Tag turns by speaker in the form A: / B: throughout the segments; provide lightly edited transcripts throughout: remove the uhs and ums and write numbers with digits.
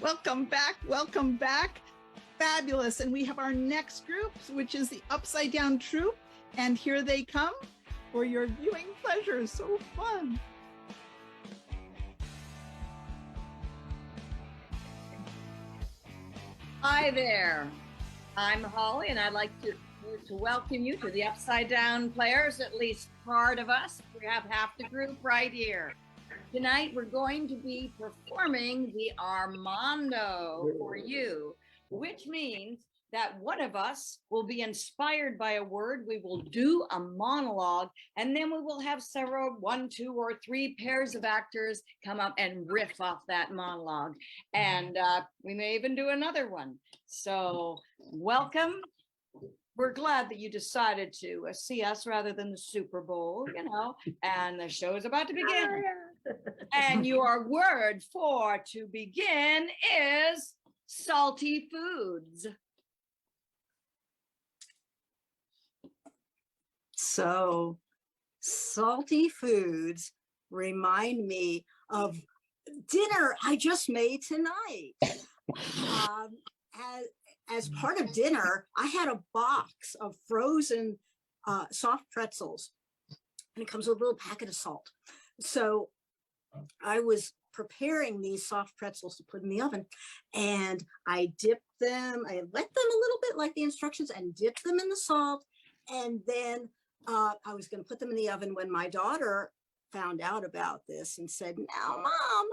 A: Welcome back. Welcome back. Fabulous. And we have our next group, which is the Upside Down Troop. And here they come for your viewing pleasure. So fun.
B: Hi there. I'm Holly, and I'd like to welcome you to the Upside Down Players, at least part of us. We have half the group right here. Tonight, we're going to be performing the Armando for you, which means that one of us will be inspired by a word. We will do a monologue, and then we will have several, 1, 2, or 3 pairs of actors come up and riff off that monologue. And we may even do another one. So welcome. We're glad that you decided to see us rather than the Super Bowl, and the show is about to begin. And your word for to begin is salty foods.
C: So salty foods remind me of dinner I just made tonight. As part of dinner, I had a box of frozen soft pretzels, and it comes with a little packet of salt. So I was preparing these soft pretzels to put in the oven, and I dipped them, I wet them a little bit like the instructions and dipped them in the salt. And then I was going to put them in the oven when my daughter found out about this and said, "Now, Mom,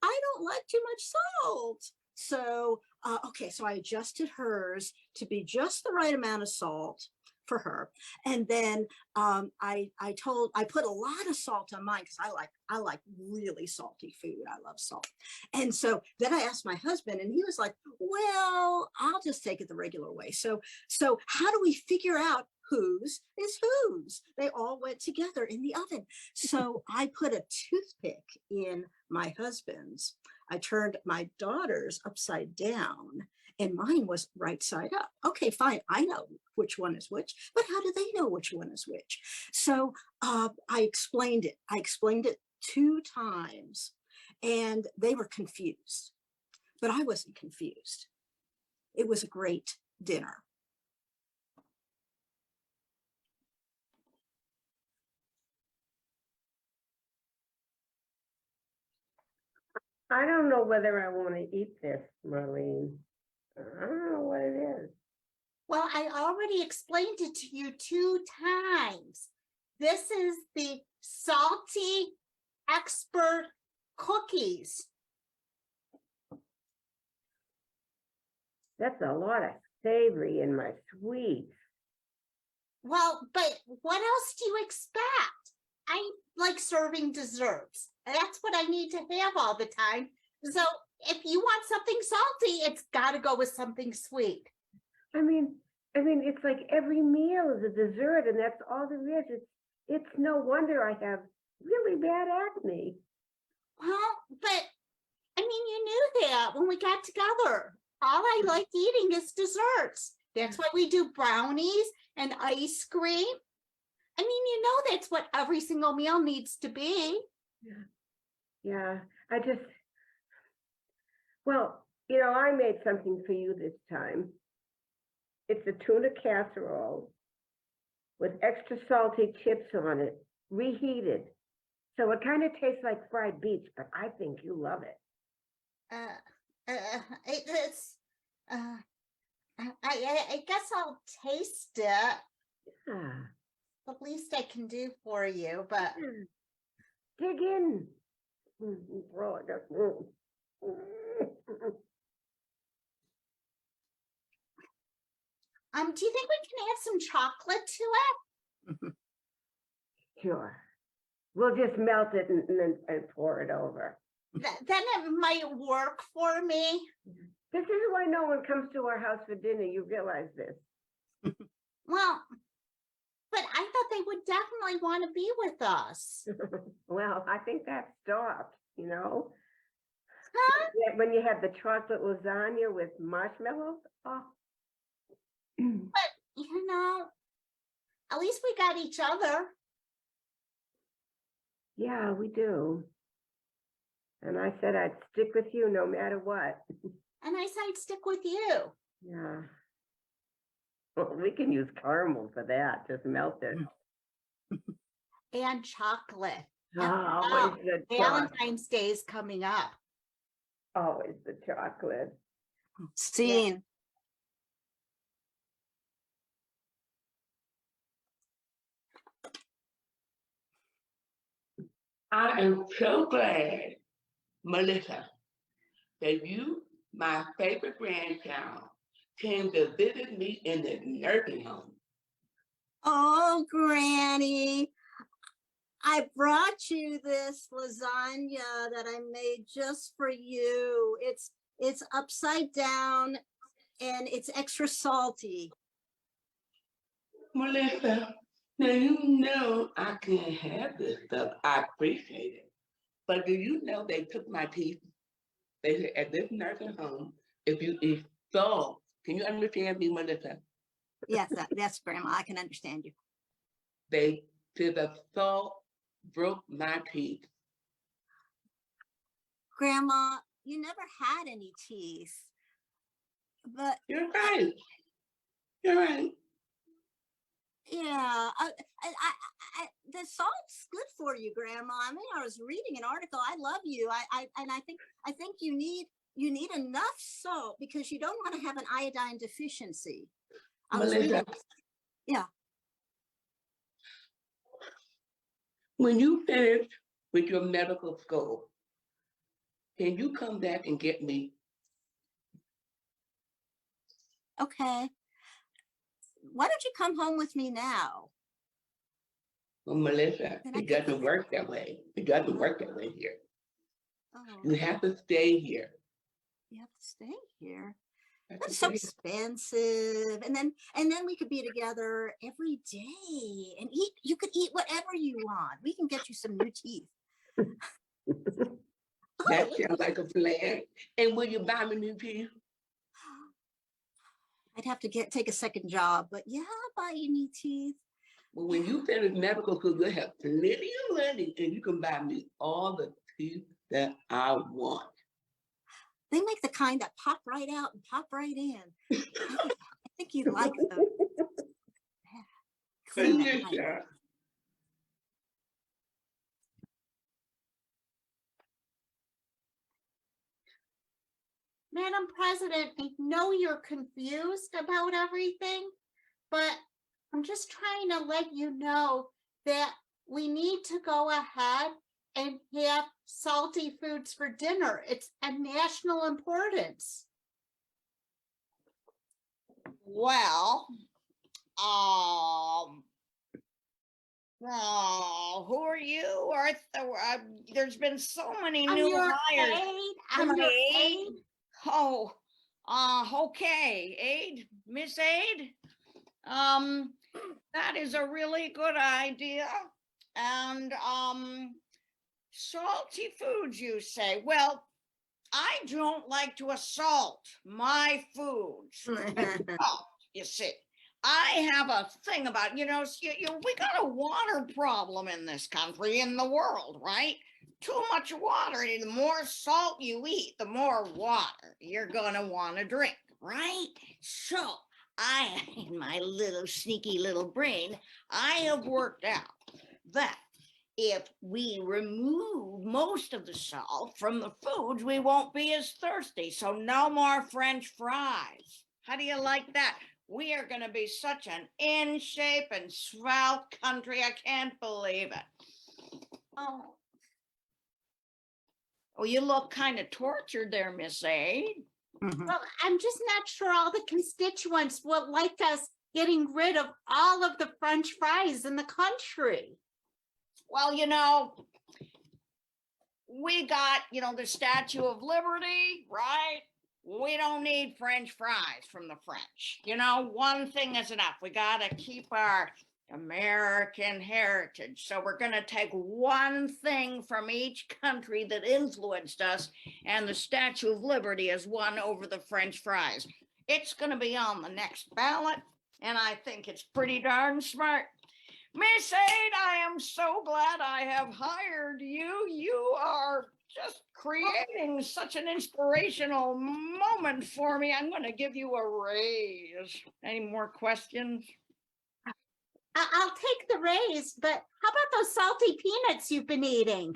C: I don't like too much salt." So, okay, so I adjusted hers to be just the right amount of salt for her. And then I put a lot of salt on mine because I like really salty food. I love salt. And so then I asked my husband, and he was like, "Well, I'll just take it the regular way." So how do we figure out whose is whose? They all went together in the oven. So I put a toothpick in my husband's. I turned my daughter's upside down, and mine was right side up. Okay, fine. I know which one is which, but how do they know which one is which? So I explained it. I explained it 2 times, and they were confused, but I wasn't confused. It was a great dinner.
D: I don't know whether I want to eat this, Marlene. I don't know what it is.
E: Well, I already explained it to you 2 times. This is the salty expert cookies.
D: That's a lot of savory in my sweets.
E: Well, but what else do you expect? I like serving desserts. That's what I need to have all the time. So if you want something salty, it's got to go with something sweet.
D: I mean, it's like every meal is a dessert, and that's all there is. It's no wonder I have really bad acne.
E: Well, but I mean, you knew that when we got together. All I like eating is desserts. That's why we do brownies and ice cream. I mean, that's what every single meal needs to be.
D: Yeah, well, I made something for you this time. It's a tuna casserole with extra salty chips on it, reheated. So it kind of tastes like fried beef, but I think you love it.
E: I guess I'll taste it.
D: Yeah.
E: The least I can do for you, but
D: dig in.
E: do you think we can add some chocolate to it?
D: Sure. We'll just melt it and pour it over.
E: Then it might work for me.
D: This is why no one comes to our house for dinner. You realize this.
E: Well, but I thought they would definitely want to be with us.
D: Well, I think that stopped,
E: Huh?
D: When you had the chocolate lasagna with marshmallows. Oh.
E: But, at least we got each other.
D: Yeah, we do. And I said I'd stick with you no matter what.
E: And I said, stick with you.
D: Yeah. Well, we can use caramel for that, just melt it.
E: And chocolate.
D: Always the chocolate.
E: Valentine's Day is coming up.
D: Always the chocolate.
C: Scene.
F: I am so glad, Melissa, that you, my favorite grandchild, came to visit me in the nursing home.
C: Oh, Granny, I brought you this lasagna that I made just for you. It's upside down and it's extra salty.
F: Melissa, now you know I can't have this stuff. I appreciate it. But do you know they took my teeth? They said at this nursing home, if you eat salt, can you understand me, Melissa?
C: Yes, that's Grandma. I can understand you.
F: They said the salt broke my teeth.
C: Grandma, you never had any teeth. But
F: You're right. You're right.
C: yeah, the salt's good for you, Grandma. I mean, I was reading an article. I love you. I think you need enough salt because you don't want to have an iodine deficiency. I was reading. Yeah.
F: When you finish with your medical school, can you come back and get me?
C: Okay. Why don't you come home with me now?
F: Well, Melissa, it doesn't work that way. It doesn't work that way here.
C: Oh,
F: You have to stay here.
C: you have to stay here. That's so expensive. And then we could be together every day and eat. You could eat whatever you want. We can get you some new teeth.
F: That sounds like a plan. And will you buy me new teeth?
C: I'd have to take a second job, but yeah, I'll buy you new teeth.
F: Well, when you finish medical school, you'll have plenty of money and you can buy me all the teeth that I want.
C: They make the kind that pop right out and pop right in. I think you'd like them. Clean at night.
F: Yeah.
E: Madam President, I know you're confused about everything, but I'm just trying to let you know that we need to go ahead and have salty foods for dinner. It's a national importance.
B: Well, who are you? There's been so many
E: I'm
B: new
E: your
B: hires.
E: aide. I'm
B: My
E: your
B: aide?
E: aide.
B: Oh, okay, Aide, Miss Aide. That is a really good idea. And salty foods, you say? Well, I don't like to assault my foods. Oh, you see, I have a thing about, we got a water problem in this country, in the world, right? Too much water. The more salt you eat, the more water you're going to want to drink, right? So I, in my little sneaky little brain, I have worked out that if we remove most of the salt from the foods, we won't be as thirsty. So no more French fries. How do you like that? We are going to be such an in shape and svelte country. I can't believe it. Oh, you look kind of tortured there, Miss Aide.
E: Well, I'm just not sure all the constituents will like us getting rid of all of the French fries in the country.
B: Well, we got, the Statue of Liberty, right? We don't need French fries from the French. One thing is enough. We got to keep our American heritage. So we're going to take one thing from each country that influenced us, and the Statue of Liberty is won over the French fries. It's going to be on the next ballot, and I think it's pretty darn smart. Miss Aide, I am so glad I have hired you. You are just creating such an inspirational moment for me. I'm going to give you a raise. Any more questions?
E: I'll take the raise, but how about those salty peanuts you've been eating?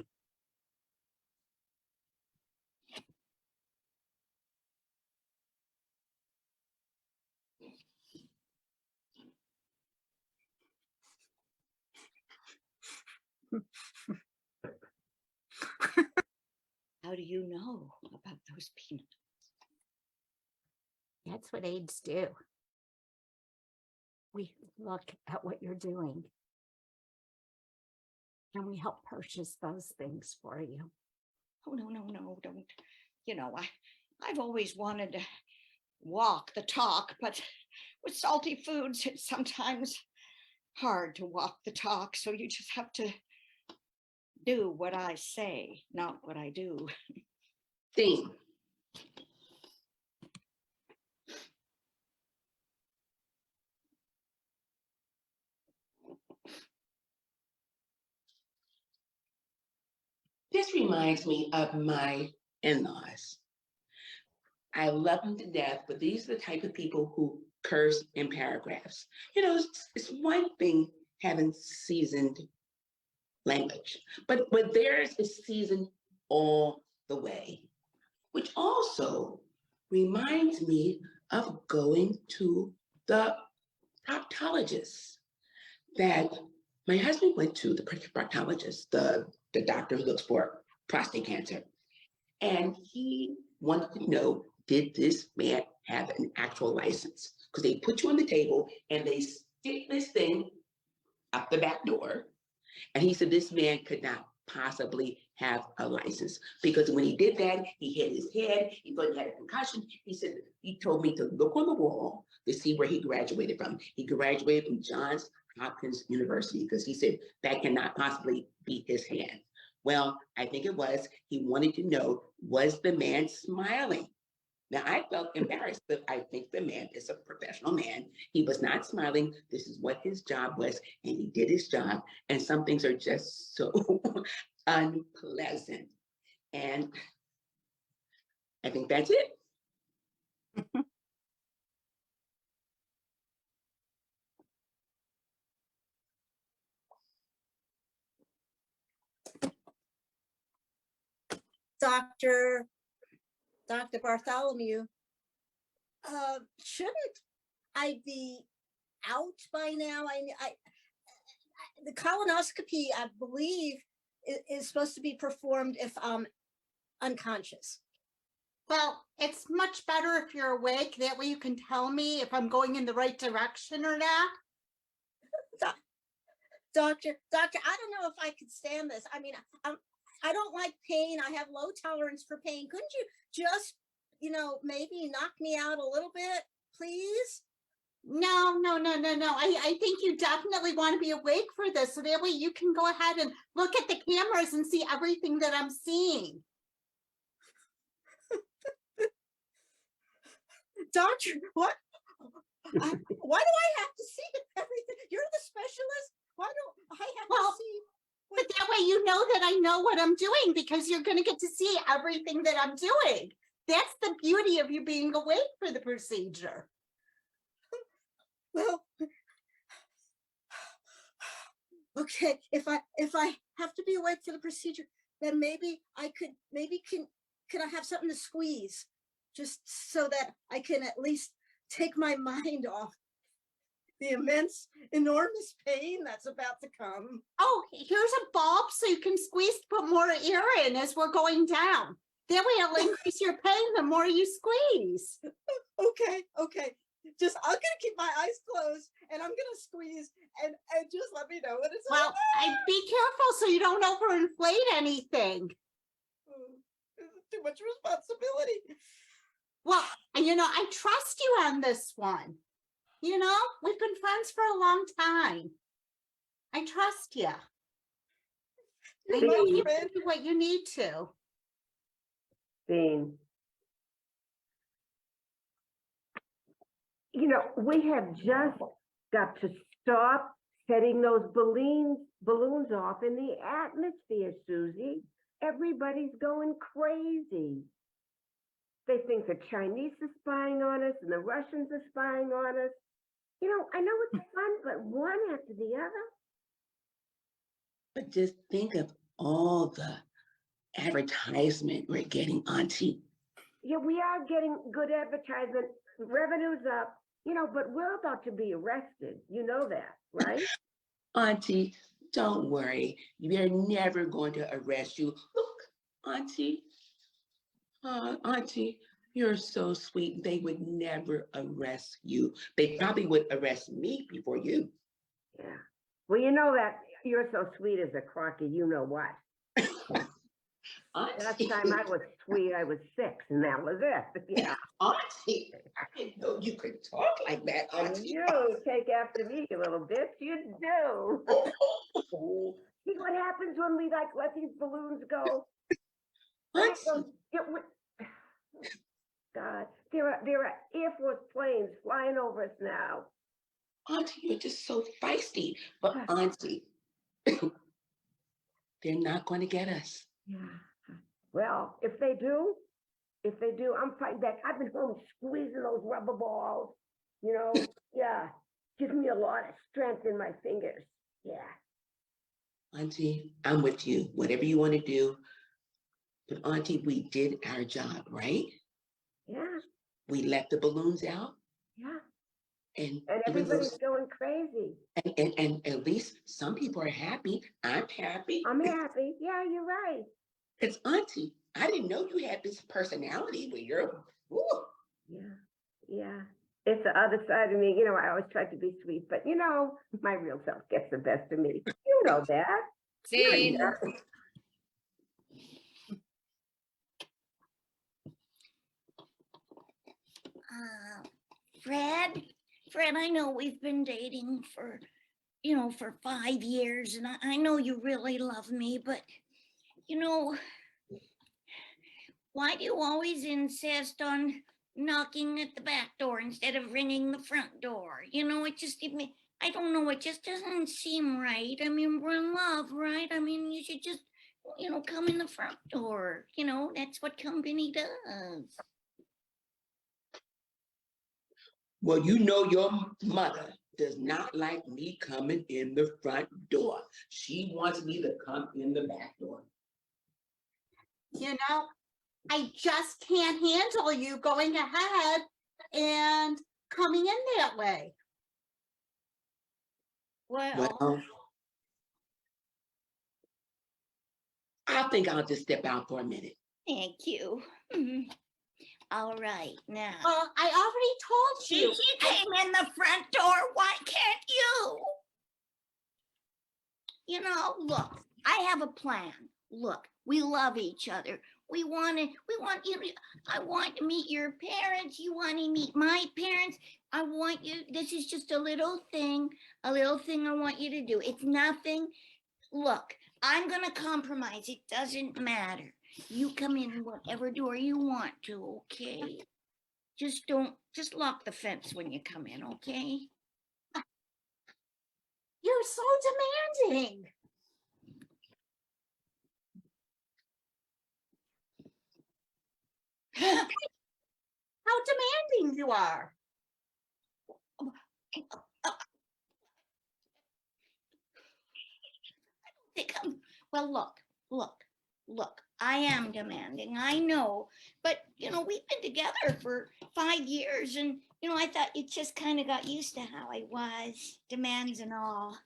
B: How do you know about those peanuts?
E: That's what aides do. We look at what you're doing and we help purchase those things for you.
B: Oh, no, don't. You know, I've always wanted to walk the talk, but with salty foods, it's sometimes hard to walk the talk. So you just have to do what I say, not what I do.
F: Dean. This reminds me of my in-laws. I love them to death, but these are the type of people who curse in paragraphs. You know, it's one thing having seasoned language, but theirs is seasoned all the way, which also reminds me of going to the proctologist that my husband went to, the proctologist, the doctor who looks for prostate cancer. And he wanted to know, did this man have an actual license? Because they put you on the table and they stick this thing up the back door. And he said this man could not possibly have a license because when he did that, he hit his head. He thought he had a concussion. He said, he told me to look on the wall to see where he graduated from. He graduated from Johns Hopkins University because he said that cannot possibly be his hand. Well, I think it was, he wanted to know, was the man smiling? Now, I felt embarrassed, but I think the man is a professional man. He was not smiling. This is what his job was, and he did his job. And some things are just so unpleasant. And I think that's it.
C: Dr. Bartholomew, shouldn't I be out by now? The colonoscopy, I believe, is supposed to be performed if I'm unconscious.
E: Well, it's much better if you're awake. That way you can tell me if I'm going in the right direction or not.
C: Doctor, I don't know if I could stand this. I mean, I don't like pain. I have low tolerance for pain. Couldn't you just, maybe knock me out a little bit, please?
E: No. I think you definitely want to be awake for this. So that way you can go ahead and look at the cameras and see everything that I'm seeing.
C: Doctor, what? Why do I have to see everything? You're the specialist. Why do I have to see?
E: But that way you know that I know what I'm doing because you're going to get to see everything that I'm doing. That's the beauty of you being awake for the procedure.
C: Well, okay, if I have to be awake for the procedure, then maybe can I have something to squeeze just so that I can at least take my mind off the enormous pain that's about to come.
E: Oh, here's a bulb so you can squeeze to put more air in as we're going down. That way it'll increase your pain the more you squeeze.
C: Okay. Just I'm gonna keep my eyes closed and I'm gonna squeeze and just let me know when it's
E: well.
C: over.
E: Be careful so you don't overinflate anything.
C: Too much responsibility.
E: Well, I trust you on this one. We've been friends for a long time. I trust you. I know you can do what you need to.
D: Dean. We have just got to stop setting those balloons off in the atmosphere, Susie. everybody's going crazy. They think the Chinese are spying on us and the Russians are spying on us. You know, I know it's fun, but one after the other.
F: But just think of all the advertisement we're getting, Auntie.
D: Yeah, we are getting good advertisement, revenue's up, you know, but we're about to be arrested. You know that, right?
F: Auntie, don't worry. We're never going to arrest you. Look, Auntie, Auntie, you're so sweet. They would never arrest you. They probably would arrest me before you.
D: Yeah. Well, you know that you're so sweet as a crocky, you know what? Last
F: Auntie,
D: time I was sweet, I was 6, and that was it. Yeah.
F: Auntie, I didn't know you could talk like that,
D: And
F: Auntie.
D: you take after me, you little bitch. You do.
F: Oh,
D: See what happens when we like let these balloons go?
F: Auntie,
D: God, there are Air Force planes flying over us now.
F: Auntie, you're just so feisty. But Auntie, they're not going to get us.
D: Yeah. Well, if they do, I'm fighting back. I've been home squeezing those rubber balls. You know, yeah, gives me a lot of strength in my fingers. Yeah.
F: Auntie, I'm with you. Whatever you want to do. But Auntie, we did our job, right?
D: Yeah.
F: We let the balloons out.
D: Yeah.
F: And
D: And
F: even though,
D: everybody's going crazy.
F: and at least some people are happy. I'm happy.
D: I'm happy. Yeah, you're right.
F: It's Auntie. I didn't know you had this personality where you're, ooh.
D: Yeah. Yeah. It's the other side of me. You know, I always try to be sweet, but you know, my real self gets the best of me. You know that.
B: Scene.
E: Fred, I know we've been dating for, for 5 years, and I know you really love me, but, why do you always insist on knocking at the back door instead of ringing the front door? I don't know, it just doesn't seem right. I mean, we're in love, right? I mean, you should just, come in the front door. That's what company does.
F: Well, you know your mother does not like me coming in the front door. She wants me to come in the back door.
E: I just can't handle you going ahead and coming in that way.
F: Well, I think I'll just step out for a minute.
E: Thank you. All right, now. Well, I already told you. She came in the front door. Why can't you? Look, I have a plan. Look, we love each other. I want to meet your parents. You want to meet my parents. This is just a little thing I want you to do. It's nothing. Look, I'm going to compromise. It doesn't matter. You come in whatever door you want to, okay? Just lock the fence when you come in, okay? You're so demanding. How demanding you are. Well, look, I am demanding, I know, but we've been together for 5 years, and I thought you just kind of got used to how I was, demands and all.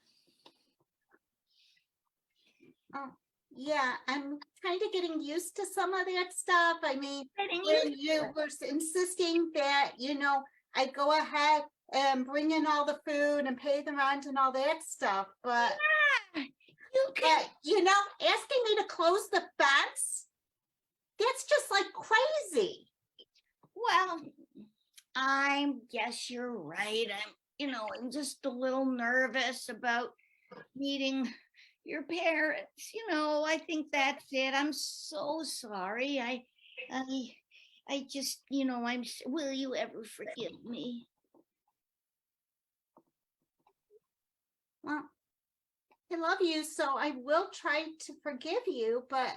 E: Oh, yeah, I'm kind of getting used to some of that stuff. I mean, you were insisting that, I go ahead and bring in all the food and pay the rent and all that stuff, but asking me to close the fence, that's just like crazy. Well, I guess you're right. I'm just a little nervous about meeting your parents. I think that's it. I'm so sorry. I just, will you ever forgive me? Well, I love you, so I will try to forgive you, but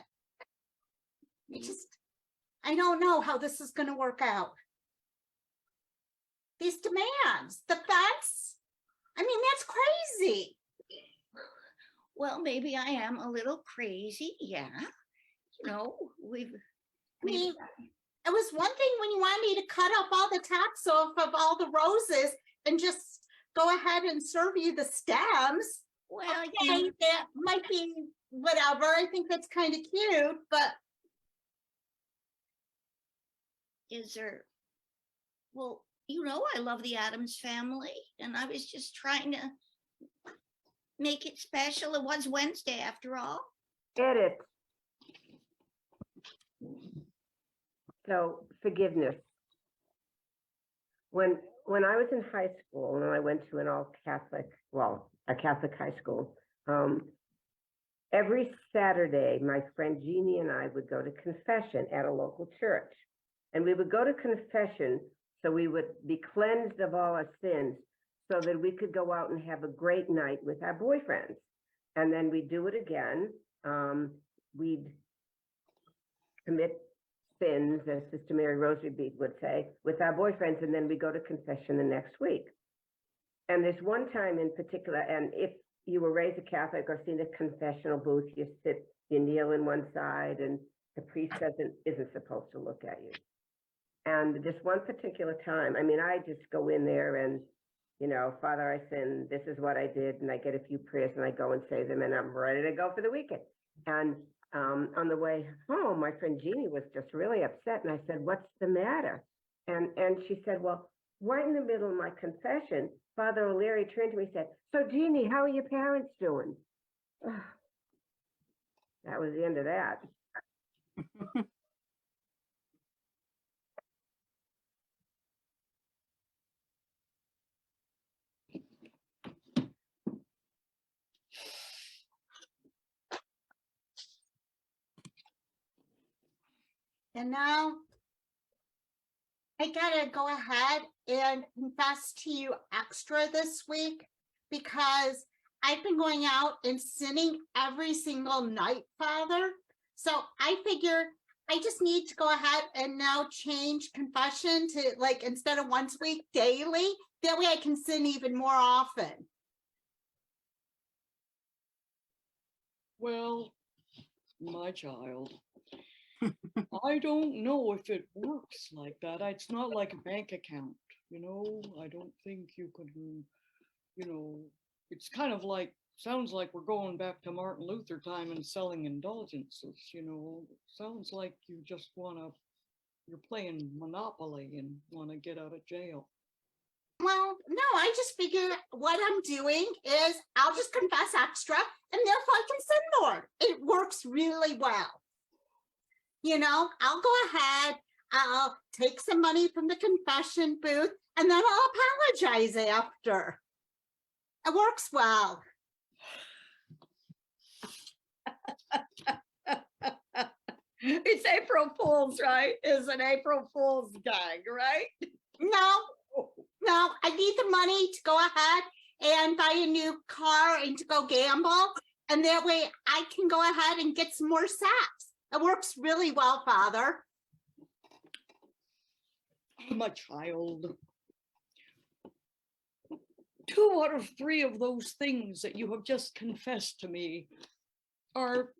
E: I don't know how this is going to work out. These demands, the fence, I mean, that's crazy.
G: Well, maybe I am a little crazy. Yeah. You know,
E: I mean, it was one thing when you wanted me to cut up all the tops off of all the roses and just go ahead and serve you the stems.
G: well,
E: Okay, that might be whatever. I think that's kind of cute, but
G: is there, well, you know, I love the Addams family, and I was just trying to make it special. It was Wednesday after all.
D: Edit. So forgiveness. When I was in high school and I went to an all Catholic, well, a Catholic high school, every Saturday, my friend Jeannie and I would go to confession at a local church. And we would go to confession so we would be cleansed of all our sins so that we could go out and have a great night with our boyfriends. And then we'd do it again. We'd commit sins, as Sister Mary Rosary would say, with our boyfriends, and then we go to confession the next week. And there's one time in particular, and if you were raised a Catholic or seen a confessional booth, you kneel in one side, and the priest isn't supposed to look at you. And this one particular time, I mean, I just go in there and, you know, Father, I sinned, this is what I did, and I get a few prayers and I go and say them, and I'm ready to go for the weekend. And on the way home, my friend Jeannie was just really upset, and I said, "What's the matter?" And she said, "Well, right in the middle of my confession, Father O'Leary turned to me and said, 'So Jeannie, how are your parents doing?'" That was the end of that.
E: and now I gotta go ahead and confess to you extra this week because I've been going out and sinning every single night, Father. So I figure I just need to go ahead and now change confession to, like, instead of once a week, daily. That way I can sin even more often.
H: Well, my child, I don't know if it works like that. It's not like a bank account, you know? I don't think you could, you know, it's kind of like, sounds like we're going back to Martin Luther time and selling indulgences, you know? Sounds like you just you're playing Monopoly and want to get out of jail.
E: Well, no, I just figure what I'm doing is I'll just confess extra and therefore I can sin more. It works really well. You know, I'll go ahead, I'll take some money from the confession booth, and then I'll apologize after. It works well.
B: It's April Fool's, right? It's an April Fool's gag, right?
E: No, I need the money to go ahead and buy a new car and to go gamble. And that way I can go ahead and get some more sex. It works really well, Father.
H: My child, 2 out of 3 of those things that you have just confessed to me are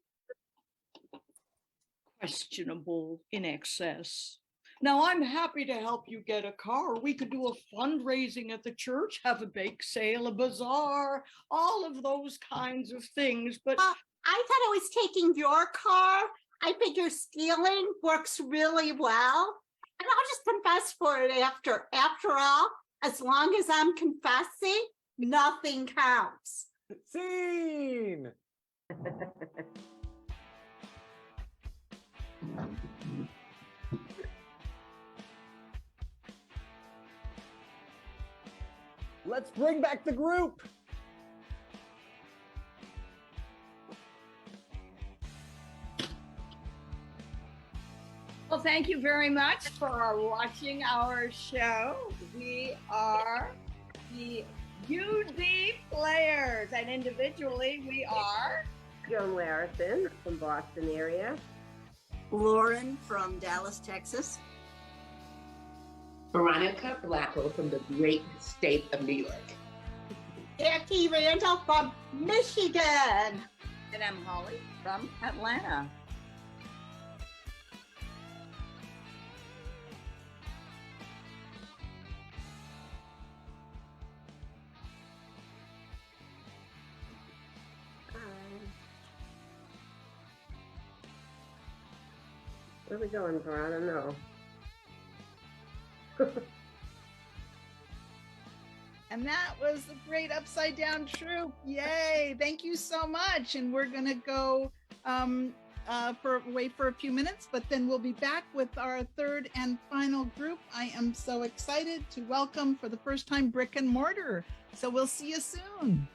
H: questionable in excess. Now, I'm happy to help you get a car. We could do a fundraising at the church, have a bake sale, a bazaar, all of those kinds of things. But
E: I thought I was taking your car. I figure stealing works really well. And I'll just confess for it after. After all, as long as I'm confessing, nothing counts.
I: Scene. Let's bring back the group.
B: Well, thank you very much for watching our show. We are the UD players, and individually we are
D: Joan Larison from Boston area.
C: Lauren from Dallas, Texas.
F: Veronica Blackwell from the great state of New York.
E: Jackie Randall from Michigan.
B: And I'm Holly from Atlanta.
D: Where are we going, Veron? I don't know.
A: And that was the great Upside Down Troop. Yay. Thank you so much. And we're going to go wait for a few minutes, but then we'll be back with our third and final group. I am so excited to welcome for the first time Brick and Mortar. So we'll see you soon.